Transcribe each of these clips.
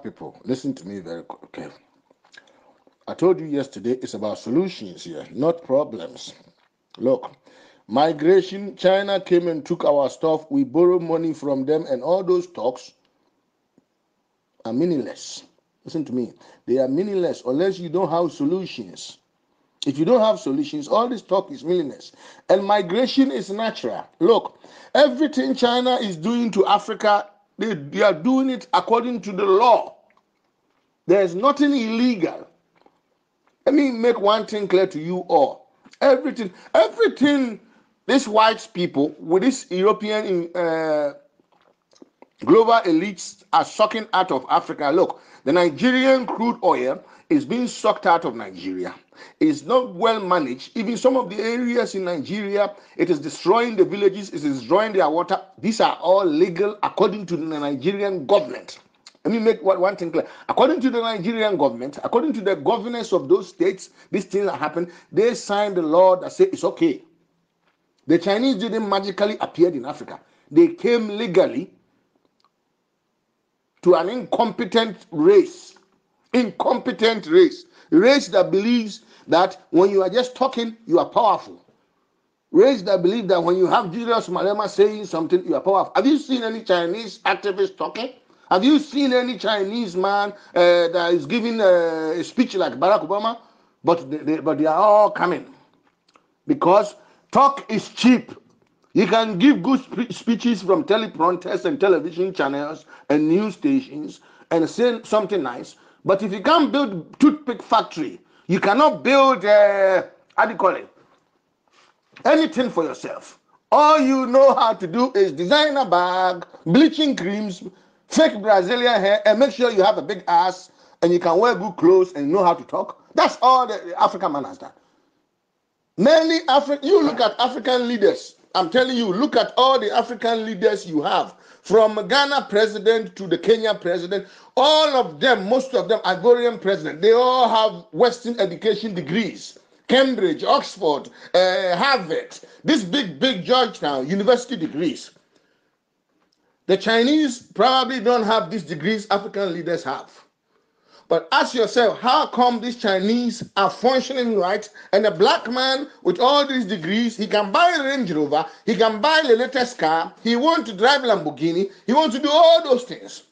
people, listen to me very carefully. I told you yesterday it's about solutions here, not problems. Look, migration, China came and took our stuff, we borrow money from them, and all those talks are meaningless. Listen to me. They are meaningless unless you don't have solutions. If you don't have solutions, all this talk is meaningless. And migration is natural. Look, everything China is doing to Africa, they are doing it according to the law. There is nothing illegal. Let me make one thing clear to you all. Everything these white people with this European global elites are sucking out of Africa. Look, the Nigerian crude oil is being sucked out of Nigeria. It's not well managed. Even some of the areas in Nigeria, it is destroying the villages, it is destroying their water. These are all legal according to the Nigerian government. Let me make one thing clear. According to the Nigerian government, according to the governors of those states, these things that happen, they signed the law that says it's okay. The Chinese didn't magically appear in Africa. They came legally to an incompetent race that believes that when you are just talking, you are powerful. Race that believe that when you have Julius Malema saying something, you are powerful. Have you seen any Chinese activists talking? Have you seen any Chinese man that is giving a speech like Barack Obama? But they are all coming because talk is cheap. You can give good speeches from teleprompters and television channels and news stations and say something nice. But if you can't build toothpick factory, you cannot build anything for yourself. All you know how to do is design a bag, bleaching creams, fake Brazilian hair, and make sure you have a big ass and you can wear good clothes and know how to talk. That's all the African man has done. You look at African leaders. I'm telling you, look at all the African leaders you have, from Ghana president to the Kenya president. All of them, most of them, Ivorian president, they all have Western education degrees. Cambridge, Oxford, Harvard, this big Georgetown university degrees. The Chinese probably don't have these degrees African leaders have. But ask yourself, how come these Chinese are functioning right? And a black man with all these degrees, he can buy a Range Rover, he can buy the latest car, he wants to drive Lamborghini, he wants to do all those things.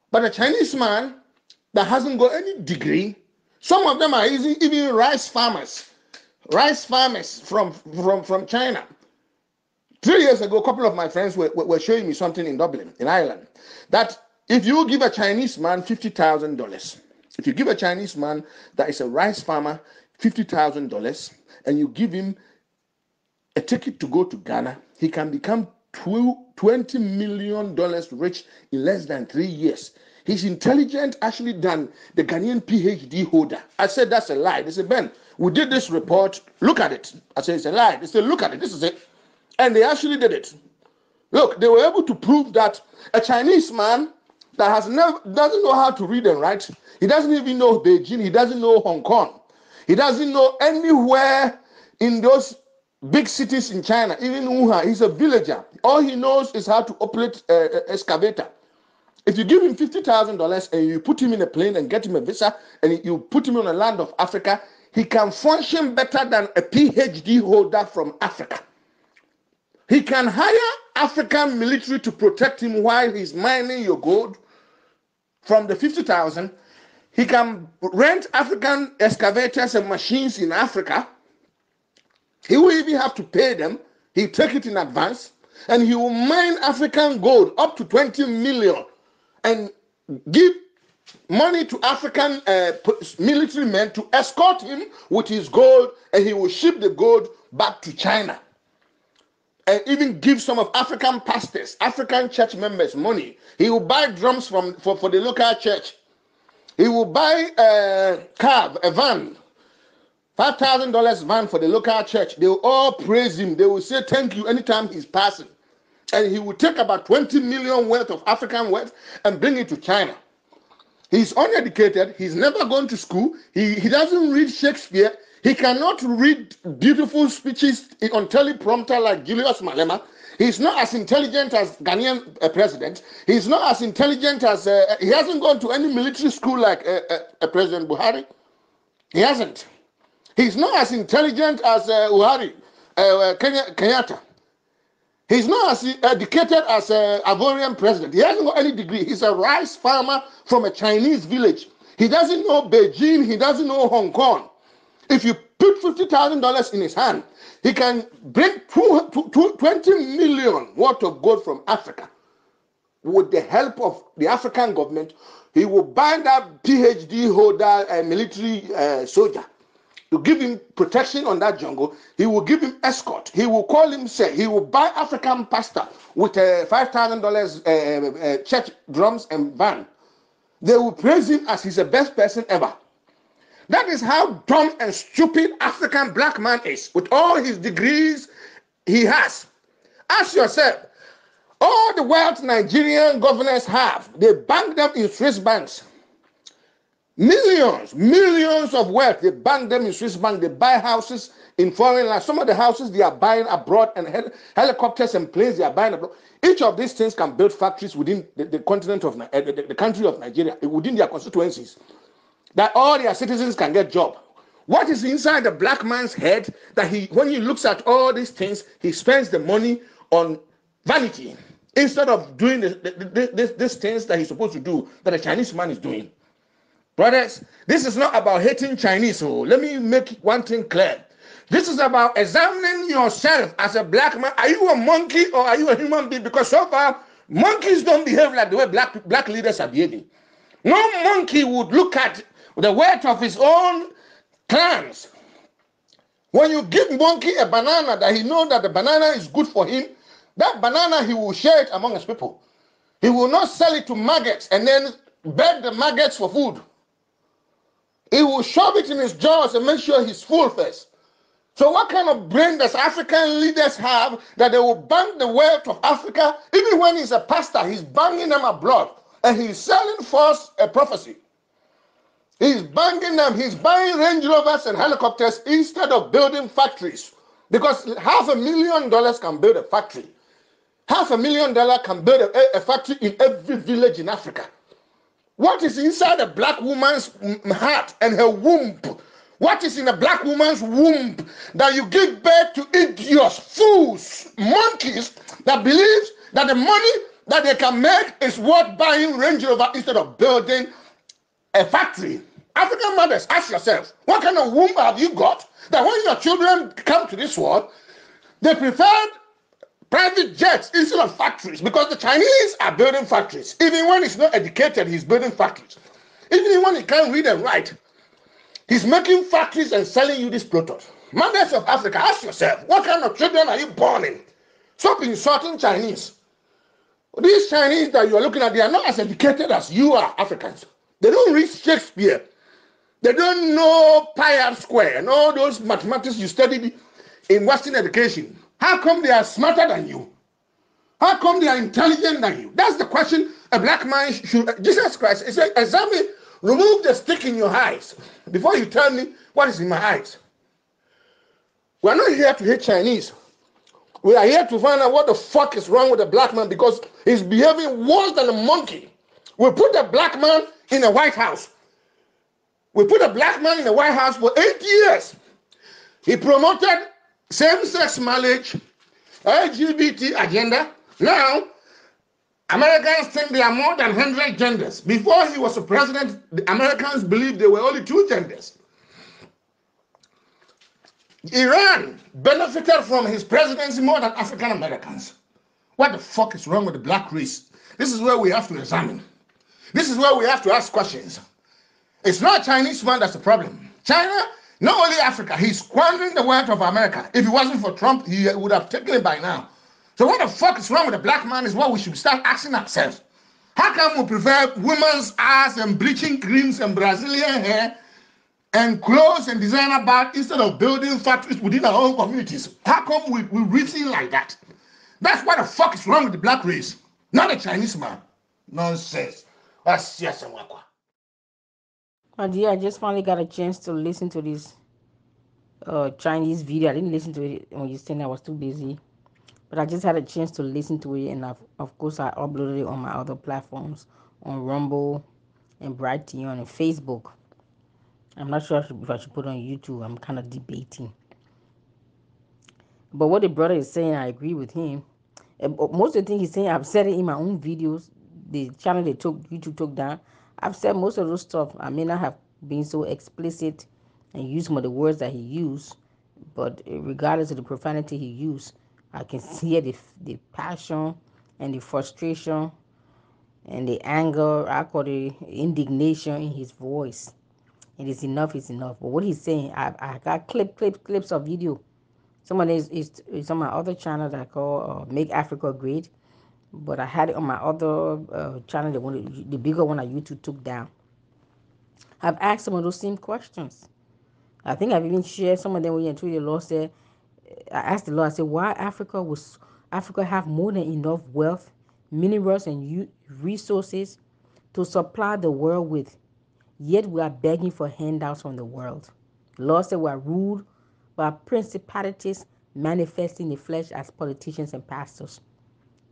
But a Chinese man that hasn't got any degree, some of them are even rice farmers from China. 3 years ago, a couple of my friends were showing me something in Dublin, in Ireland, that if you give a Chinese man $50,000, if you give a Chinese man that is a rice farmer $50,000 and you give him a ticket to go to Ghana, he can become $20 million rich in less than 3 years. He's intelligent actually than the Ghanaian PhD holder. I said, that's a lie. They said, Ben, we did this report. Look at it. I said, it's a lie. They said, look at it. This is it. And they actually did it. Look, they were able to prove that a Chinese man that doesn't know how to read and write, he doesn't even know Beijing, he doesn't know Hong Kong, he doesn't know anywhere in those big cities in China, even Wuhan. He's a villager. All he knows is how to operate an excavator. If you give him $50,000 and you put him in a plane and get him a visa and you put him on the land of Africa, he can function better than a PhD holder from Africa. He can hire African military to protect him while he's mining your gold. From the 50,000, he can rent African excavators and machines in Africa. He will even have to pay them. He'll take it in advance, and he will mine African gold up to 20 million and give money to African military men to escort him with his gold, and he will ship the gold back to China. And even give some of African pastors, African church members money. He will buy drums for the local church. He will buy a cab, a van, $5,000 van for the local church. They will all praise him. They will say thank you anytime he's passing. And he will take about 20 million worth of African wealth and bring it to China. He's uneducated. He's never gone to school. He doesn't read Shakespeare. He cannot read beautiful speeches on teleprompter like Julius Malema. He's not as intelligent as Ghanaian president. He's not as intelligent as he hasn't gone to any military school like President Buhari. He hasn't. He's not as intelligent as Kenyatta. He's not as educated as Ivorian president. He hasn't got any degree. He's a rice farmer from a Chinese village. He doesn't know Beijing. He doesn't know Hong Kong. If you put $50,000 in his hand, he can bring 20 million worth of gold from Africa. With the help of the African government, he will buy that PhD holder military soldier to give him protection on that jungle. He will give him escort. He will call him, say, he will buy African pastor with $5,000 church drums and van. They will praise him as he's the best person ever. That is how dumb and stupid African black man is, with all his degrees he has. Ask yourself, all the wealth Nigerian governors have, they bank them in Swiss banks. Millions of wealth, they bank them in Swiss bank. They buy houses in foreign lands. Some of the houses they are buying abroad, and helicopters and planes they are buying abroad. Each of these things can build factories within the continent of the country of Nigeria, within their constituencies, that all their citizens can get job. What is inside the black man's head that when he looks at all these things, he spends the money on vanity instead of doing these things that he's supposed to do, that a Chinese man is doing? Brothers, this is not about hating Chinese. So let me make one thing clear. This is about examining yourself as a black man. Are you a monkey or are you a human being? Because so far, monkeys don't behave like the way black leaders are behaving. No monkey would look at the wealth of his own clans. When you give monkey a banana that he knows that the banana is good for him, that banana he will share it among his people. He will not sell it to maggots and then beg the maggots for food. He will shove it in his jaws and make sure he's full first. So what kind of brain does African leaders have that they will bank the wealth of Africa? Even when he's a pastor, he's banking them abroad. And he's selling false prophecy. He's banking them. He's buying Range Rovers and helicopters instead of building factories. Because $500,000 can build a factory. $500,000 can build a factory in every village in Africa. What is inside a black woman's heart and her womb? What is in a black woman's womb that you give birth to idiots, fools, monkeys that believes that the money that they can make is worth buying Range Rover instead of building a factory? African mothers, ask yourself, what kind of womb have you got that when your children come to this world, they prefer private jets instead of factories? Because the Chinese are building factories. Even when he's not educated, he's building factories. Even when he can't read and write, he's making factories and selling you this product. Mothers of Africa, ask yourself, what kind of children are you born in? Stop insulting Chinese. These Chinese that you are looking at, they are not as educated as you are, Africans. They don't read Shakespeare. They don't know pi r square and all those mathematics you studied in Western education. How come they are smarter than you? How come they are intelligent than you? That's the question a black man should. Jesus Christ, he said, examine, remove the stick in your eyes before you tell me what is in my eyes. We are not here to hate Chinese. We are here to find out what the fuck is wrong with the black man, because he's behaving worse than a monkey. We put the black man in the White House. We put a black man in the White House for 8 years. He promoted same-sex marriage, LGBT agenda. Now, Americans think there are more than 100 genders. Before he was a president, the Americans believed there were only 2 genders. Iran benefited from his presidency more than African Americans. What the fuck is wrong with the black race? This is where we have to examine. This is where we have to ask questions. It's not Chinese man that's the problem. China, not only Africa, he's squandering the wealth of America. If it wasn't for Trump, he would have taken it by now. So what the fuck is wrong with the black man is what we should start asking ourselves. How come we prefer women's ass and bleaching creams and Brazilian hair and clothes and designer bags instead of building factories within our own communities? How come we reason like that? That's what the fuck is wrong with the black race, not the Chinese man. Nonsense. That's yes and wakwa. I just finally got a chance to listen to this Chinese video. I didn't listen to it when you said I was too busy But I just had a chance to listen to it, and of course I uploaded it on my other platforms, on Rumble and Brighteon and Facebook. I'm not sure if I should put it on YouTube. I'm kind of debating. But what the brother is saying, I agree with him. Most of the things he's saying, I've said it in my own videos. The channel they took, YouTube took down. I've said most of those stuff. I may not have been so explicit and used some of the words that he used, but regardless of the profanity he used, I can see the passion and the frustration and the anger. I call it indignation in his voice. It is enough. Is enough. But what he's saying, I got clips of video. Someone is on my other channel that I call Make Africa Great, but I had it on my other channel, the bigger one that YouTube took down. I've asked some of those same questions. I think I've even shared some of them with you. Until the Lord said, I asked the Lord, I said, why Africa have more than enough wealth, minerals, and resources to supply the world with, yet we are begging for handouts from the world. The Lord said we are ruled by principalities manifesting the flesh as politicians and pastors.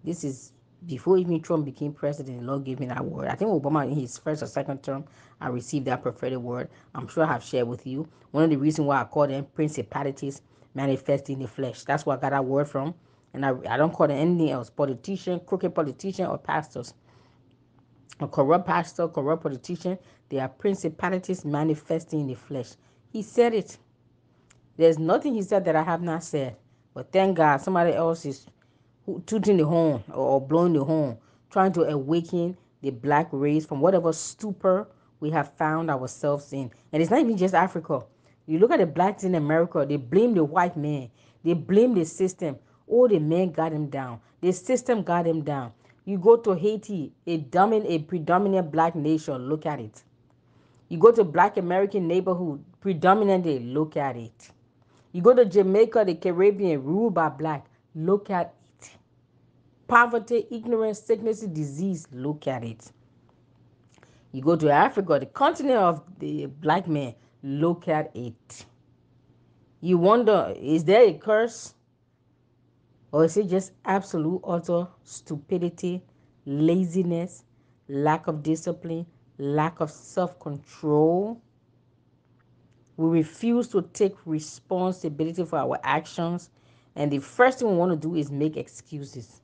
This is before even Trump became president. The Lord gave me that word. I think Obama in his first or second term, I received that prophetic word. I'm sure I have shared with you. One of the reasons why I call them principalities manifesting the flesh. That's where I got that word from. And I don't call them anything else. Politician, crooked politician, or pastors. A corrupt pastor, corrupt politician, they are principalities manifesting in the flesh. He said it. There's nothing he said that I have not said. But thank God somebody else is tooting the horn or blowing the horn, trying to awaken the black race from whatever stupor we have found ourselves in. And it's not even just Africa. You look at the blacks in America, they blame the white man. They blame the system. Oh, the man got him down. The system got him down. You go to Haiti, a predominant black nation, look at it. You go to black American neighborhood, predominantly, look at it. You go to Jamaica, the Caribbean, ruled by black, look at it. Poverty, ignorance, sickness, disease, look at it. You go to Africa, the continent of the black man, look at it. You wonder, is there a curse? Or is it just absolute utter stupidity, laziness, lack of discipline, lack of self control? We refuse to take responsibility for our actions. And the first thing we want to do is make excuses.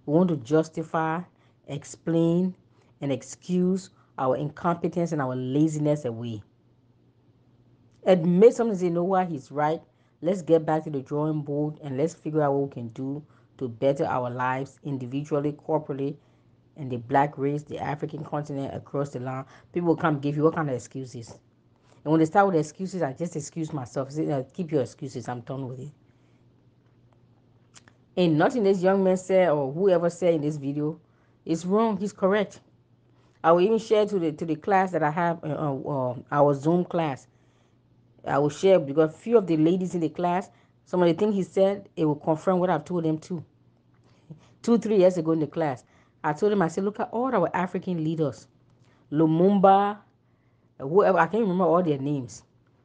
We want to justify, explain, and excuse our incompetence and our laziness away. Admit something, say, you know what, he's right. Let's get back to the drawing board and let's figure out what we can do to better our lives individually, corporately, and the black race, the African continent, across the land. People will come give you all kind of excuses. And when they start with excuses, I just excuse myself. Say, no, keep your excuses. I'm done with it. Ain't nothing this young man said or whoever said in this video is wrong. He's correct. I will even share to the class that I have, our Zoom class. I will share because a few of the ladies in the class, some of the things he said, it will confirm what I've told them too. 2, 3 years ago in the class, I told him, I said, look at all our African leaders, Lumumba, whoever, I can't remember all their names.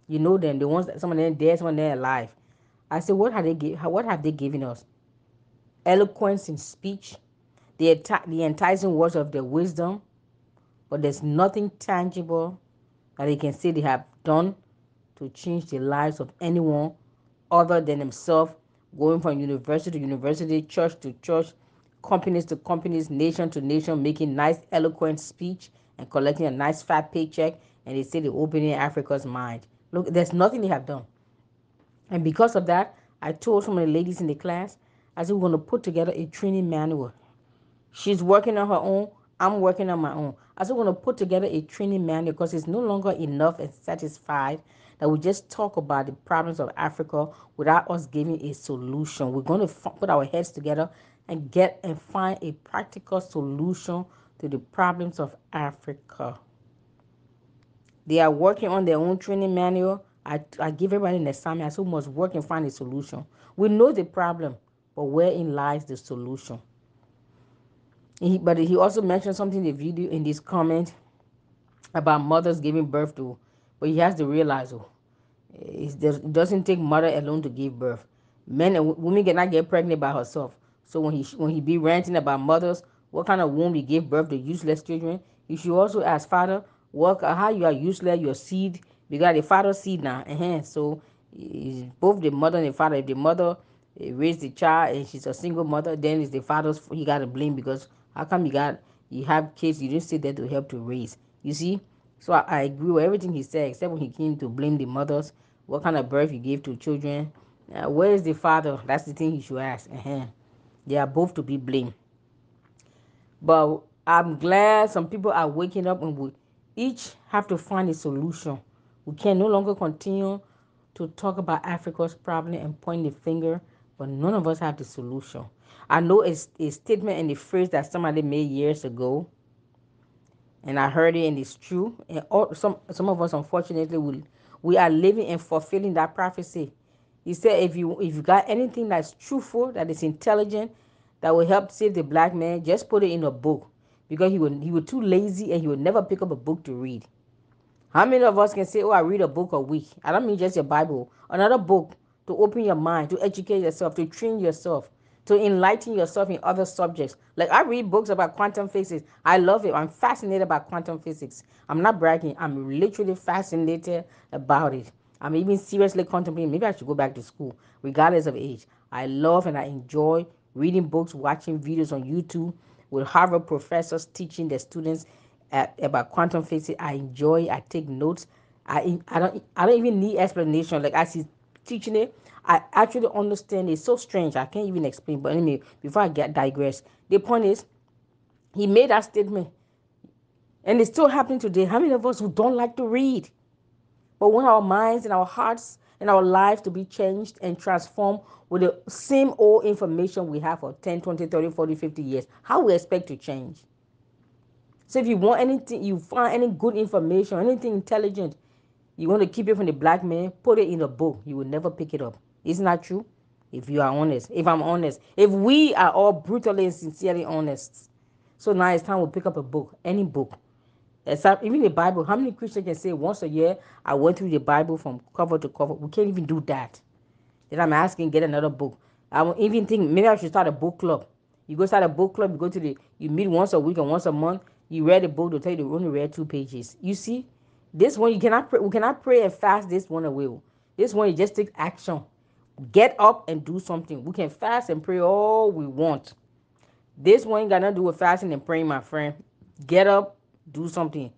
You know them, the ones that some of them dead, some of them alive. I said, what have they given us? Eloquence in speech, the enticing words of their wisdom, but there's nothing tangible that they can say they have done to change the lives of anyone other than themselves, going from university to university, church to church, companies to companies, nation to nation, making nice, eloquent speech and collecting a nice fat paycheck, and they say they're opening Africa's mind. Look, there's nothing they have done. And because of that, I told some of the ladies in the class, I said, we're going to put together a training manual. She's working on her own. I'm working on my own. I said, we're going to put together a training manual because it's no longer enough and satisfied that we just talk about the problems of Africa without us giving a solution. We're going to put our heads together and get and find a practical solution to the problems of Africa. They are working on their own training manual. I give everybody an assignment. I said, we must work and find a solution. We know the problem, but wherein lies the solution? But he also mentioned something in the video in this comment about mothers giving birth to, but he has to realize, it doesn't take mother alone to give birth. Men and women cannot get pregnant by herself. So when he be ranting about mothers, what kind of womb he gave birth to useless children, you should also ask father, what how you are useless, your seed, because the father's seed now. So it's both the mother and the father. If the mother raised the child and she's a single mother, then it's the father's he got to blame because how come you have kids you didn't sit there to help to raise. You see, so I agree with everything he said except when he came to blame the mothers. What kind of birth you gave to children? Where is the father? That's the thing he should ask. They are both to be blamed. But I'm glad some people are waking up and we each have to find a solution. We can no longer continue to talk about Africa's problem and point the finger, but none of us have the solution. I know it's a statement and a phrase that somebody made years ago, and I heard it, and it's true. And some of us, unfortunately, we are living and fulfilling that prophecy. He said, if you got anything that's truthful, that is intelligent, that will help save the black man, just put it in a book, because he was too lazy and he would never pick up a book to read. How many of us can say, "Oh, I read a book a week"? I don't mean just your Bible, another book to open your mind, to educate yourself, to train yourself, to enlighten yourself in other subjects. Like I read books about quantum physics. I love it. I'm fascinated about quantum physics. I'm not bragging. I'm literally fascinated about it. I'm even seriously contemplating maybe I should go back to school, regardless of age. I love and I enjoy reading books, watching videos on YouTube with Harvard professors teaching their students about quantum physics. I enjoy. I take notes. I don't even need explanation. Like as he's teaching it, I actually understand. It's so strange. I can't even explain. But anyway, before I get digress, the point is he made that statement, and it's still happening today. How many of us who don't like to read, but want our minds and our hearts and our lives to be changed and transformed with the same old information we have for 10, 20, 30, 40, 50 years? How we expect to change? So if you want anything, you find any good information, anything intelligent, you want to keep it from the black man, put it in a book. You will never pick it up. Isn't that true? If you are honest, if I'm honest, if we are all brutally and sincerely honest. So now it's time we pick up a book, any book. Except even the Bible. How many Christians can say once a year I went through the Bible from cover to cover? We can't even do that. Then I'm asking, get another book. I will even think maybe I should start a book club. You go start a book club, you meet once a week or once a month, you read a book, they'll tell you they only read 2 pages. You see, this one you cannot pray, we cannot pray and fast this one away. This one you just take action. Get up and do something. We can fast and pray all we want. This one ain't got nothing to do with fasting and praying, my friend. Get up, do something.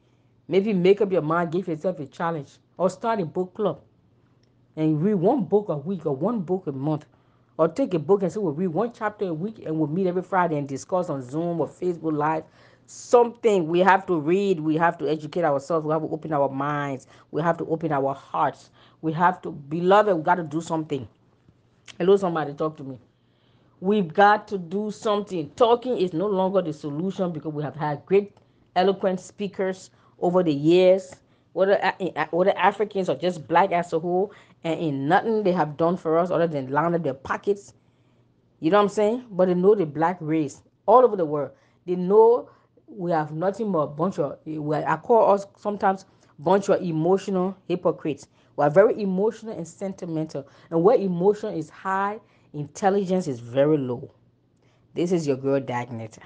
Maybe make up your mind, give yourself a challenge, or start a book club and read one book a week or one book a month. Or take a book and say we'll read one chapter a week and we'll meet every Friday and discuss on Zoom or Facebook Live. Something we have to read, we have to educate ourselves, we have to open our minds, we have to open our hearts. We have to, beloved, we got to do something. Hello, somebody, talk to me. We've got to do something. Talking is no longer the solution because we have had great, eloquent speakers over the years, whether Africans or just black as a whole, and in nothing they have done for us other than line up their pockets. You know what I'm saying? But they know the black race all over the world. They know we have nothing but a bunch of, I call us sometimes bunch of emotional hypocrites. We are very emotional and sentimental. And where emotion is high, intelligence is very low. This is your girl Dagneta.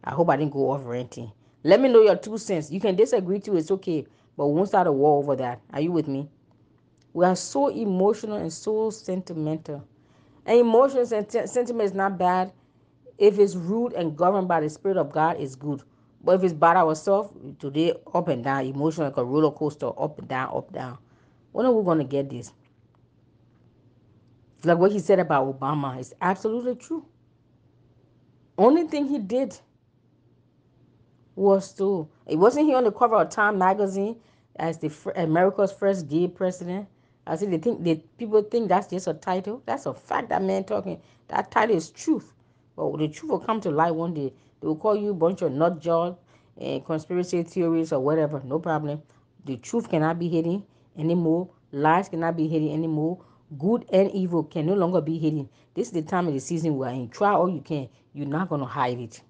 I hope I didn't go off ranting. Let me know your 2 cents. You can disagree too, it's okay. But we won't start a war over that. Are you with me? We are so emotional and so sentimental. And emotions and sentiment is not bad. If it's ruled and governed by the Spirit of God, it's good. But if it's by ourselves, today up and down, emotional like a roller coaster, up and down, up, down. When are we going to get this? Like what he said about Obama is absolutely true. Only thing he did was to, it wasn't he on the cover of Time magazine as the America's first gay president. I said people think that's just a title. That's a fact. That man talking, that title is truth. But the truth will come to light one day. They will call you a bunch of nut job and conspiracy theories or whatever. No problem. The truth cannot be hidden anymore. Lies cannot be hidden anymore. Good and evil can no longer be hidden. This is the time of the season we are in. Try all you can. You're not gonna hide it.